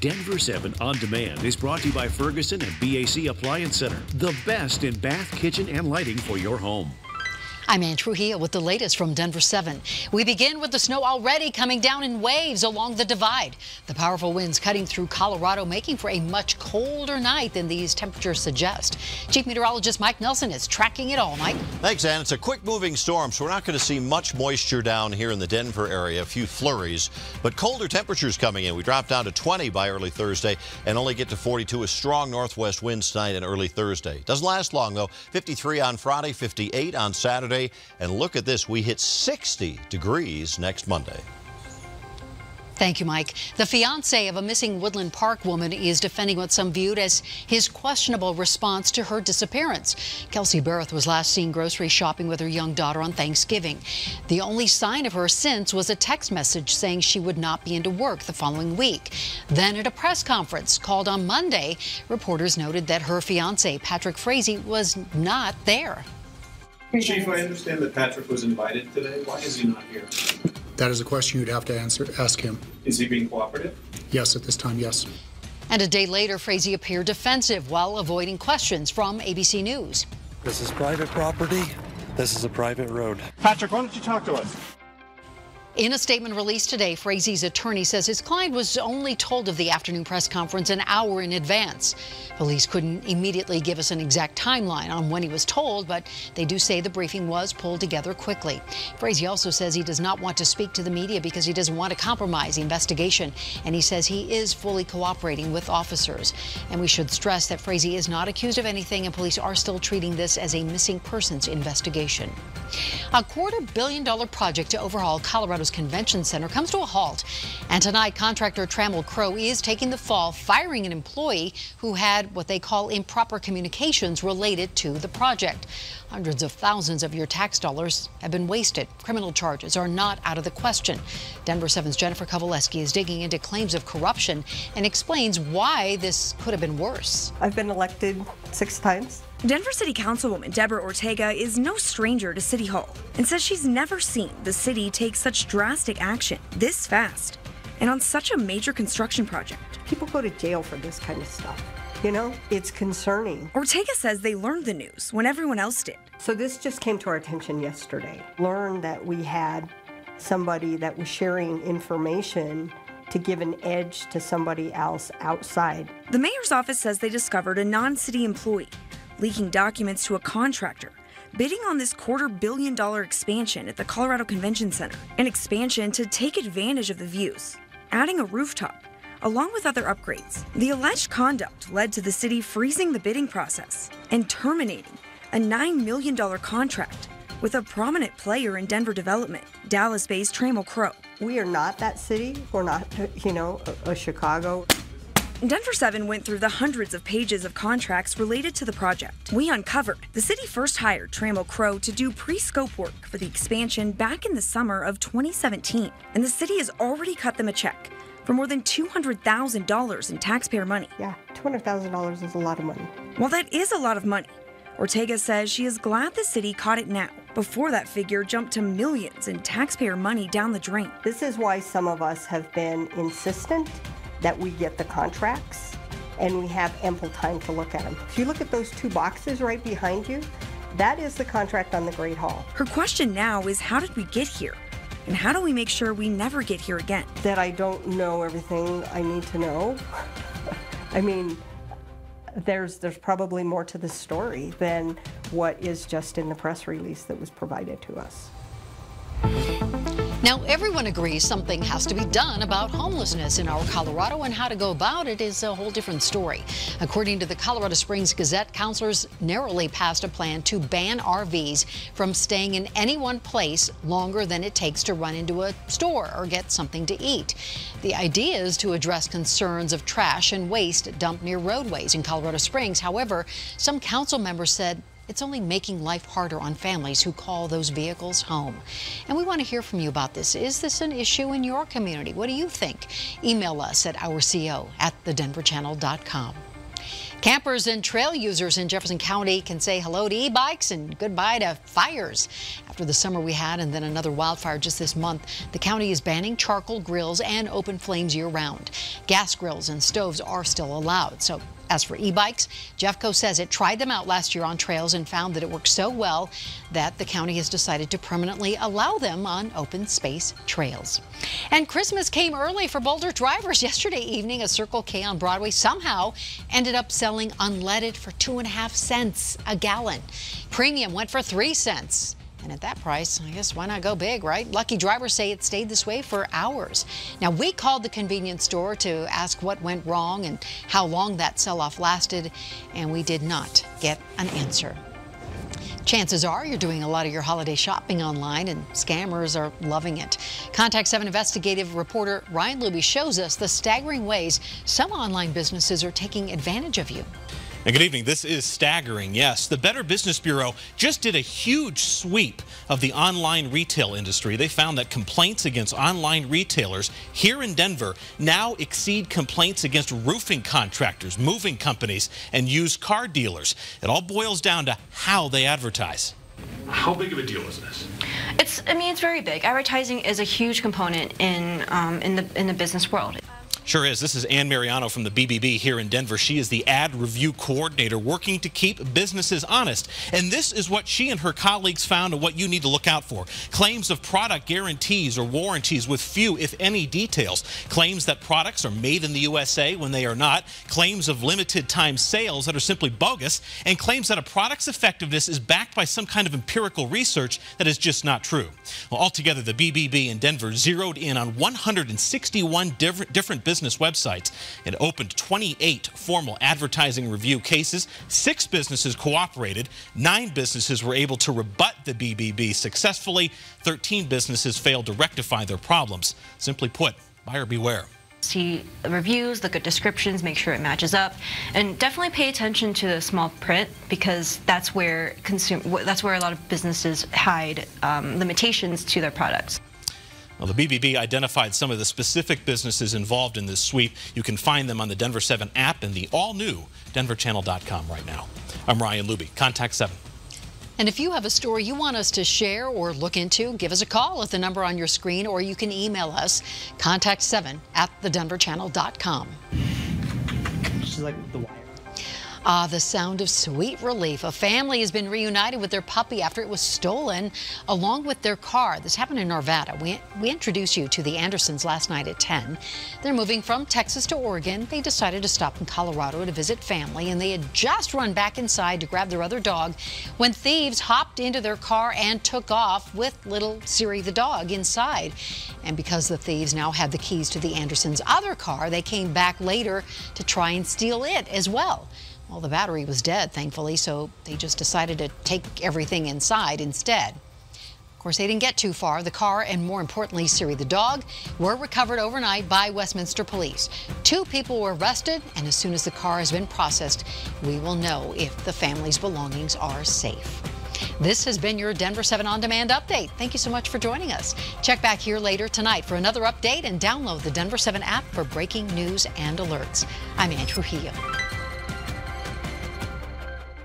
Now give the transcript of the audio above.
Denver 7 On Demand is brought to you by Ferguson and BAC Appliance Center, the best in bath, kitchen, and lighting for your home. I'm Ann Trujillo with the latest from Denver 7. We begin with the snow already coming down in waves along the divide. The powerful winds cutting through Colorado, making for a much colder night than these temperatures suggest. Chief Meteorologist Mike Nelson is tracking it all. Mike? Thanks, Ann. It's a quick-moving storm, so we're not going to see much moisture down here in the Denver area, a few flurries, but colder temperatures coming in. We drop down to 20 by early Thursday and only get to 42 with strong northwest winds tonight and early Thursday. Doesn't last long, though. 53 on Friday, 58 on Saturday. And look at this, we hit 60 degrees next Monday. Thank you, Mike. The fiance of a missing Woodland Park woman is defending what some viewed as his questionable response to her disappearance. Kelsey Barrett was last seen grocery shopping with her young daughter on Thanksgiving. The only sign of her since was a text message saying she would not be into work the following week. Then at a press conference called on Monday, reporters noted that her fiance, Patrick Frazee, was not there. Chief, I understand that Patrick was invited today. Why is he not here? That is a question you'd have to ask him. Is he being cooperative? Yes, at this time, yes. And a day later, Frazee appeared defensive while avoiding questions from ABC News. This is private property. This is a private road. Patrick, why don't you talk to us? In a statement released today, Frazee's attorney says his client was only told of the afternoon press conference an hour in advance. Police couldn't immediately give us an exact timeline on when he was told, but they do say the briefing was pulled together quickly. Frazee also says he does not want to speak to the media because he doesn't want to compromise the investigation, and he says he is fully cooperating with officers. And we should stress that Frazee is not accused of anything, and police are still treating this as a missing persons investigation. A $250 million project to overhaul Colorado's Convention Center comes to a halt. And tonight, contractor Trammell Crow is taking the fall, firing an employee who had what they call improper communications related to the project. Hundreds of thousands of your tax dollars have been wasted. Criminal charges are not out of the question. Denver 7's Jennifer Kovaleski is digging into claims of corruption and explains why this could have been worse. I've been elected 6 times. Denver City Councilwoman Deborah Ortega is no stranger to City Hall and says she's never seen the city take such drastic action this fast and on such a major construction project. People go to jail for this kind of stuff. You know, it's concerning. Ortega says they learned the news when everyone else did. So this just came to our attention yesterday. Learned that we had somebody that was sharing information to give an edge to somebody else outside. The mayor's office says they discovered a non-city employee leaking documents to a contractor bidding on this $250 million expansion at the Colorado Convention Center, an expansion to take advantage of the views, adding a rooftop, along with other upgrades. The alleged conduct led to the city freezing the bidding process and terminating a $9 million contract with a prominent player in Denver development, Dallas-based Trammell Crow. We are not that city. We're not, a Chicago. Denver 7 went through the hundreds of pages of contracts related to the project. We uncovered the city first hired Trammell Crow to do pre-scope work for the expansion back in the summer of 2017, and the city has already cut them a check for more than $200,000 in taxpayer money. Yeah, $200,000 is a lot of money. While that is a lot of money, Ortega says she is glad the city caught it now, before that figure jumped to millions in taxpayer money down the drain. This is why some of us have been insistent that we get the contracts and we have ample time to look at them. If you look at those 2 boxes right behind you, that is the contract on the Great Hall. Her question now is, how did we get here? And how do we make sure we never get here again? That I don't know everything I need to know. I mean, there's probably more to the story than what is just in the press release that was provided to us. Now, everyone agrees something has to be done about homelessness in our Colorado, and how to go about it is a whole different story. According to the Colorado Springs Gazette, councilors narrowly passed a plan to ban RVs from staying in any one place longer than it takes to run into a store or get something to eat. The idea is to address concerns of trash and waste dumped near roadways in Colorado Springs. However, some council members said it's only making life harder on families who call those vehicles home. And we want to hear from you about this. Is this an issue in your community? What do you think? Email us at ourco@thedenverchannel.com. Campers and trail users in Jefferson County can say hello to e-bikes and goodbye to fires. After the summer we had and then another wildfire just this month, the county is banning charcoal grills and open flames year-round. Gas grills and stoves are still allowed. So as for e-bikes, Jeffco says it tried them out last year on trails and found that it worked so well that the county has decided to permanently allow them on open space trails. And Christmas came early for Boulder drivers. Yesterday evening, a Circle K on Broadway somehow ended up selling unleaded for 2.5 cents a gallon. Premium went for 3 cents. And at that price, I guess why not go big, right? Lucky drivers say it stayed this way for hours. Now, we called the convenience store to ask what went wrong and how long that sell-off lasted, and we did not get an answer. Chances are you're doing a lot of your holiday shopping online, and scammers are loving it. Contact 7 investigative reporter Ryan Luby shows us the staggering ways some online businesses are taking advantage of you. And good evening. This is staggering. Yes, the Better Business Bureau just did a huge sweep of the online retail industry. They found that complaints against online retailers here in Denver now exceed complaints against roofing contractors, moving companies, and used car dealers. It all boils down to how they advertise. How big of a deal is this? It's very big. Advertising is a huge component in the business world. Sure is. This is Ann Mariano from the BBB here in Denver. She is the ad review coordinator working to keep businesses honest. And this is what she and her colleagues found and what you need to look out for. Claims of product guarantees or warranties with few, if any, details. Claims that products are made in the USA when they are not. Claims of limited time sales that are simply bogus. And claims that a product's effectiveness is backed by some kind of empirical research that is just not true. Well, altogether, the BBB in Denver zeroed in on 161 different business websites and opened 28 formal advertising review cases. 6 businesses cooperated. 9 businesses were able to rebut the BBB successfully. 13 businesses failed to rectify their problems. Simply put, buyer beware. See the reviews, look at descriptions, make sure it matches up, and definitely pay attention to the small print, because that's where a lot of businesses hide limitations to their products. Well, the BBB identified some of the specific businesses involved in this sweep. You can find them on the Denver 7 app and the all-new denverchannel.com right now. I'm Ryan Luby. Contact 7. And if you have a story you want us to share or look into, give us a call at the number on your screen, or you can email us, contact7@thedenverchannel.com. She's like the wire. The sound of sweet relief. A family has been reunited with their puppy after it was stolen along with their car. This happened in Arvada. We introduced you to the Andersons last night at 10. They're moving from Texas to Oregon. They decided to stop in Colorado to visit family, and they had just run back inside to grab their other dog when thieves hopped into their car and took off with little Siri the dog inside. And because the thieves now had the keys to the Andersons' other car, they came back later to try and steal it as well. Well, the battery was dead, thankfully, so they just decided to take everything inside instead. Of course, they didn't get too far. The car and, more importantly, Siri the dog were recovered overnight by Westminster Police. 2 people were arrested, and as soon as the car has been processed, we will know if the family's belongings are safe. This has been your Denver 7 On Demand update. Thank you so much for joining us. Check back here later tonight for another update and download the Denver 7 app for breaking news and alerts. I'm Ann Trujillo.